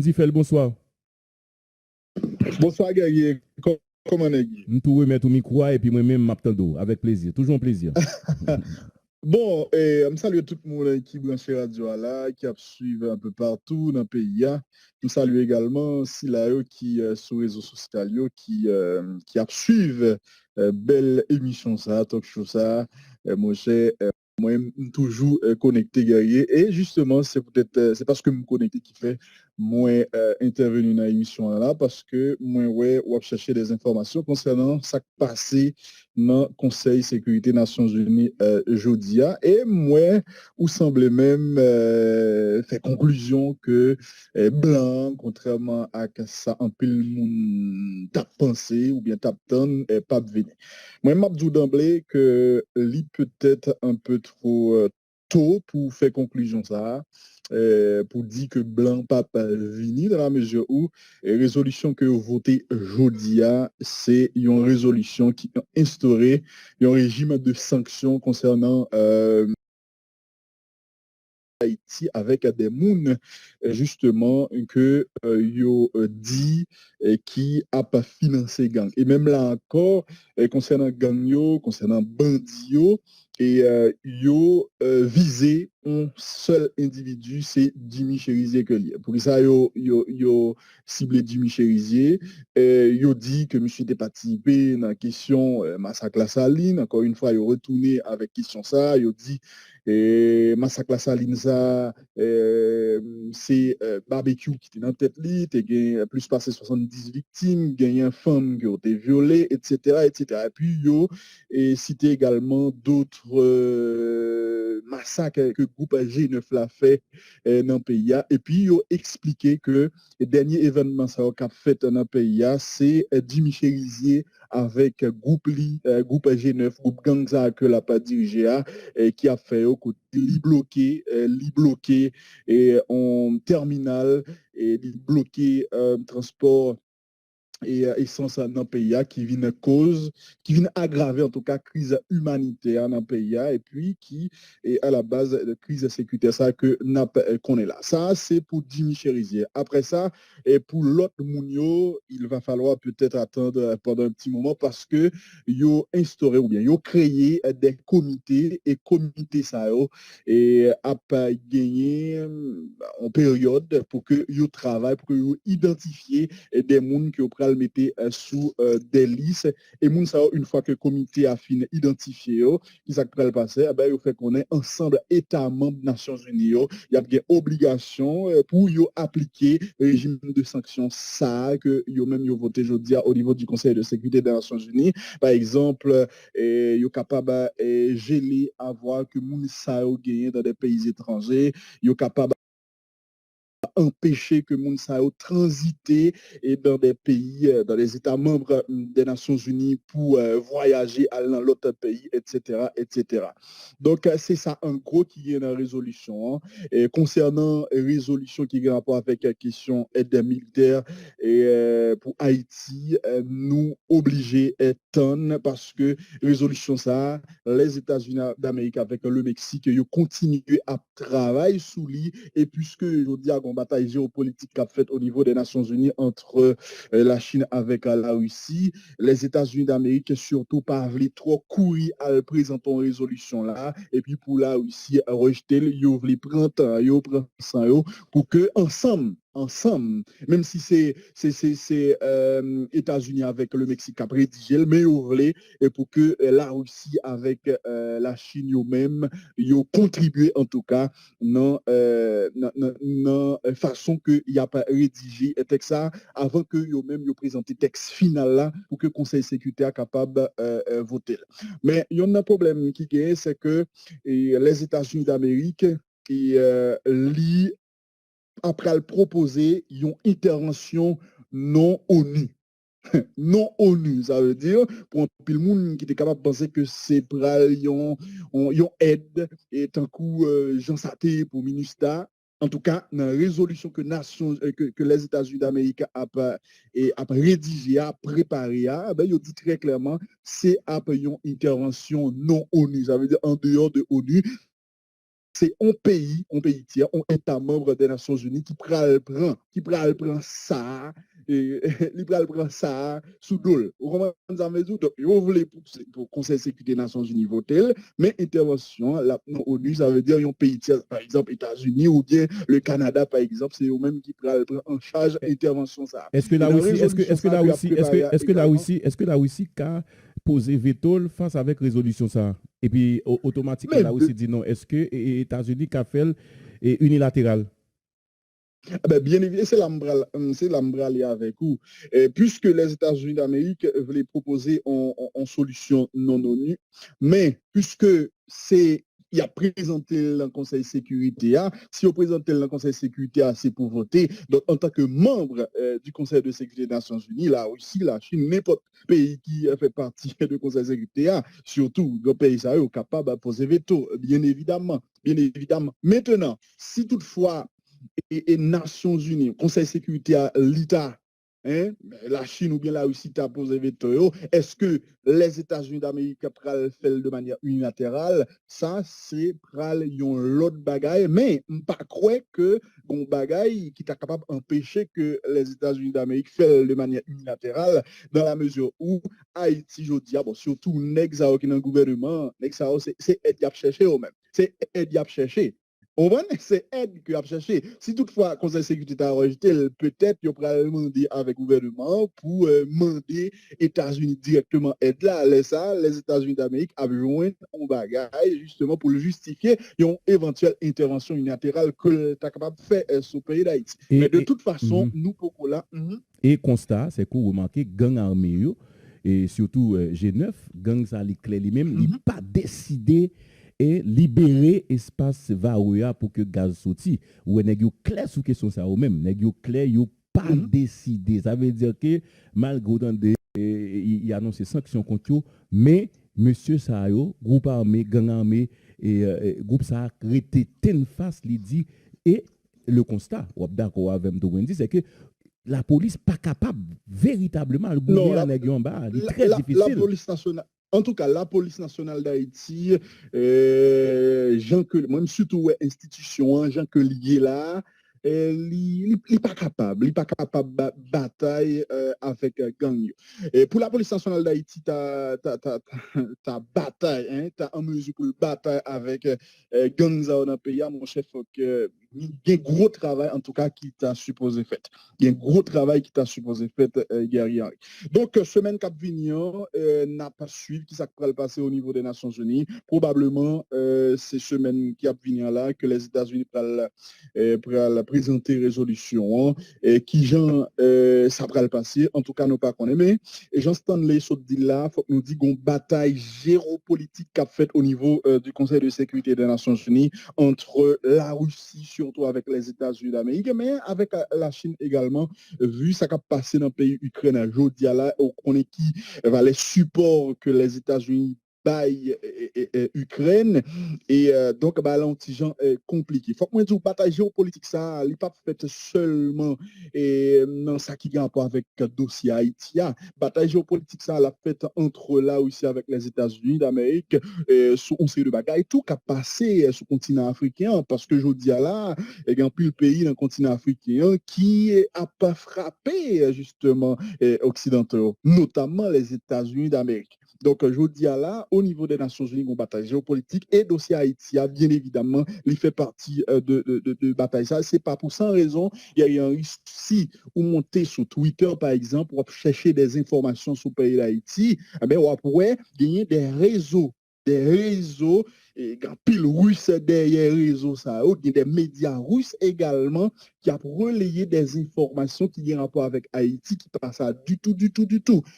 Fait le bonsoir. Bonsoir, guerrier. Comment est-ce? Tout remettre au micro et puis moi-même m'attends avec plaisir. Toujours un plaisir. Bon, je salue tout le monde qui branche radio là, qui a suivi un peu partout dans le pays. Je salue également Silayo qui sur les réseaux sociaux qui a suivi belle émission ça, talk show ça. Moi j'ai moi toujours connecté guerrier et justement c'est peut-être c'est parce que me connecté qui fait moi intervenu dans l'émission là parce que moi ouais ou chercher des informations concernant ça qui passé dans Conseil sécurité Nations Unies jodia et moi ou semble même faire conclusion que blanc contrairement à ça un peu le monde t'a pensé ou bien t'a pas venir. Moi m'a dit d'emblée que lui peut-être un peu trop tôt pour faire conclusion ça. Pour dire que blanc pas vini dans la mesure où résolution que vous votez jodia, c'est une résolution qui a instauré un régime de sanctions concernant Haïti avec des mouns justement que yo dit qui a pas financé gang. Et même là encore, concernant gang yo, concernant bandit yo, et yo visé un seul individu, c'est Jimmy Cherizier que lié. Pour ça, yo ciblé Jimmy Cherizier, yo dit que monsieur n'était pas participé dans la question massacre la Saline. Encore une fois, yo retourné avec question ça, yo dit et massacre la Saline ça c'est barbecue qui était dans tête li, t'es gagné plus passé 70 victimes, gagné une femme qui a été violée, etc., etc. Et puis yo et cité également d'autres massacres que le groupe G9 l'a fait dans le pays. Et puis yo expliqué que le dernier événement ça a fait dans le pays, c'est Jimmy Cherizier avec groupe G9, groupe Gangza que l'a pas dirigé, qui a fait au côté li bloqué et en terminal et li bloqué transport et essence dans le pays qui vient cause, qui vient aggraver en tout cas crise humanitaire dans le pays et puis qui est à la base de crise sécuritaire ça que n'a qu'on est là. Ça c'est pour Jimmy Cherizier. Après ça et pour l'autre mounio, il va falloir peut-être attendre pendant un petit moment parce que yo instauré ou bien yo créé des comités et comités ça et a pas gagné en période pour que yo travaille pour que yo identifier des gens qui ont mettre sous des listes et moun ça une fois que le comité a fini identifié qui ça va passer ben il fait qu'on est ensemble états membres des Nations Unies il y a une obligation pour yo appliquer le régime de sanctions ça que yo même yo voté aujourd'hui au niveau du Conseil de sécurité des Nations Unies par exemple yo capable geler avoir que moun ça gagné dans des pays étrangers yo capable empêcher que moun sa yo transiter et dans des pays, dans les États membres des Nations Unies pour voyager dans l'autre pays, etc., etc. Donc, c'est ça en gros qui est dans la résolution. Hein. Et concernant la résolution qui est en rapport avec la question aide militaire et pour Haïti, nous obligés tonnes parce que résolution ça, les États-Unis d'Amérique avec le Mexique, ils continuent à travailler sous lui et puisque je dis à une bataille géopolitique qu'a faite au niveau des Nations Unies entre la Chine avec la Russie, les États-Unis d'Amérique surtout pas voulu trop courir à présenter une résolution là et puis pour la Russie rejeter, ils voulu prendre ça pour que ensemble, même si c'est États-Unis avec le Mexique a rédigé, mais et pour que la Russie avec la Chine eux-mêmes, ils ont contribué en tout cas non façon que il y a pas rédigé et texte ça avant que yo même yo présenter texte final là pour que le conseil sécurité capable voter mais il y a un problème qui est c'est que les États-Unis d'Amérique et après le proposer une intervention non ONU non ONU, ça veut dire pour un le monde qui était capable de penser que c'est pour yon aide et tant coup Jean Saté pour ministère. En tout cas, dans la résolution que les États-Unis d'Amérique a rédigé, a préparé, ben, ils dit très clairement, c'est une intervention non ONU. Ça veut dire en dehors de ONU, c'est un pays tiers, un État membre des Nations Unies qui prend ça, et il prend ça sous dol. Vous comprenez? Donc, vous voulez pour le Conseil de sécurité des Nations Unies voter, mais intervention, la ONU, ça veut dire un pays tiers, par exemple, États-Unis ou bien le Canada, par exemple, c'est eux-mêmes qui prennent en charge l'intervention ça. Est-ce que la Russie, est-ce que la Russie a posé veto face avec résolution ça? Et puis automatiquement la Russie dit non. Est-ce que les États-Unis a fait unilatéral? Bien évidemment, c'est l'embral avec vous. Puisque les États-Unis d'Amérique voulaient proposer en solution non ONU, mais puisque il a présenté le Conseil de sécurité, si on présente le Conseil de sécurité, c'est pour voter. Donc, en tant que membre du Conseil de sécurité des Nations Unies, la Russie, la Chine, n'importe pays qui fait partie du Conseil de sécurité, surtout le pays ça est capable de poser veto, bien évidemment. Maintenant, si toutefois et Nations Unies, Conseil de sécurité à l'État, la Chine ou bien la Russie t'a posé veto, est-ce que les États-Unis d'Amérique pral faire de manière unilatérale? Ça, c'est pral yon l'autre bagaille, mais pas croire que bon bagaille qui t'a capable d'empêcher que les États-Unis d'Amérique fassent de manière unilatérale, dans la mesure où Haïti, je dis, bon, surtout Nexao qui est dans le gouvernement, Nexao, c'est aide à chercher eux-mêmes. C'est aide à chercher. On va c'est aide qu'il a cherché. Si toutefois, le Conseil de sécurité a rejeté, peut-être qu'il pourra demander avec le gouvernement pour demander États-Unis directement aide là. Les États-Unis d'Amérique ont besoin un bagage justement pour le justifier une éventuelle intervention unilatérale que tu es capable de faire sur le pays d'Haïti. Mais de toute façon, nous, pour là. Et constat, c'est que vous remarquez, gang armé, et surtout G9, gang ça, les clés lui-même, il n'a pas décidé et libérer espace Varouya pour que gaz sorti ou nèg yo clair sur question ça ou même nèg yo clair yo pas décidé, ça veut dire que malgré il annonce sanctions contre eux, mais monsieur Sayo groupe armé gang armé et groupe ça arrêté ten face li dit et le constat ou d'accord avec Mdouendi c'est que la police pas capable véritablement le gouvernement nèg yo en bas, c'est très difficile. La police nationale. En tout cas, la police nationale d'Haïti, même surtout institution, Jean que lié là, il n'est pas capable de bataille avec gang. Et pour la police nationale d'Haïti, tu as bataille, tu as en mesure pour bataille avec gang dans le pays, mon chef, il y a un gros travail en tout cas qui t'a supposé fait. Il y a un gros travail qui t'a supposé fait, guerrier. Donc, semaine cap venir, n'a pas suivi qui s'est passé au niveau des Nations Unies. Probablement, c'est semaine qui a venir là que les États-Unis pourront présenter résolution et qui genre ça va le passer. En tout cas, nous pas connaît. Mais Jean Stanley dit là, faut que nous dit qu'on bataille géopolitique qu'a fait au niveau du Conseil de sécurité des Nations Unies entre la Russie surtout avec les États-Unis d'Amérique, mais avec la Chine également, vu ça qui a passé dans le pays ukrainien. Aujourd'hui, là, on est qui va les supports que les États-Unis baillent Ukraine et donc bah là un petit genre compliqué. Faut que moi dire bataille géopolitique ça, il pas fait seulement et dans ça qui a rapport avec dossier Haïti. Bataille géopolitique ça l'a fait entre là aussi avec les États-Unis d'Amérique sous une série de bagailles tout qui a passé sur le continent africain parce que je dis là il y a un peu le pays dans le continent africain qui a pas frappé justement occidentaux, notamment les États-Unis d'Amérique. Donc, je dis là, au niveau des Nations Unies, une bataille géopolitique et dossier Haïti, bien évidemment, il fait partie de bataille. Ça, c'est pas pour sans raison. Il y a un risque si vous montez sur Twitter, par exemple, pour chercher des informations sur le pays d'Haïti, on pourrait gagner des réseaux et pile russe derrière les réseaux ça, il y a des médias russes également qui a relayé des informations qui ont rapport avec Haïti qui passent ça du tout.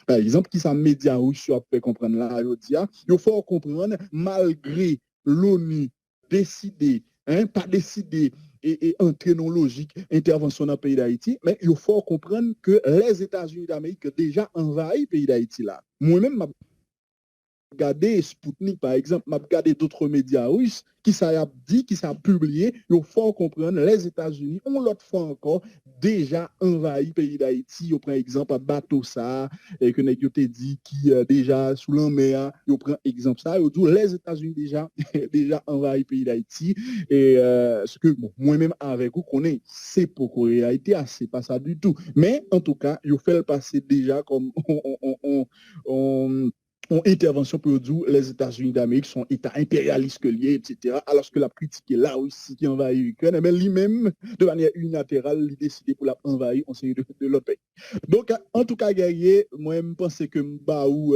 Par exemple, qui sont médias russes, on peut comprendre là, il faut comprendre malgré l'ONU décidé, pas décidé et entrer dans logique intervention dans le pays d'Haïti, mais il faut comprendre que les États-Unis d'Amérique déjà envahi le pays d'Haïti là. Moi-même regarder Sputnik, par exemple, m'a regardé d'autres médias russes qui ça a dit, qui ça a publié, il faut comprendre, les États-Unis ont l'autre fois encore déjà envahi le pays d'Haïti. Ils prend exemple à bateau ça, et que nous te dit qui déjà sous la mer, ils prend exemple ça, ils disent les États-Unis déjà, déjà envahi le pays d'Haïti. Et ce que bon, moi-même avec vous connais, c'est pour réalité, c'est pas ça du tout. Mais en tout cas, ils fait le passer déjà comme on ont intervention pour dire les États-Unis d'Amérique sont États impérialistes liés, etc. Alors que la critique est là aussi qui envahit l'Ukraine, mais lui-même, de manière unilatérale, il décidé pour l'envahir en série de l'autre pays. Donc, en tout cas, guerrier, moi, je pense que Mbaou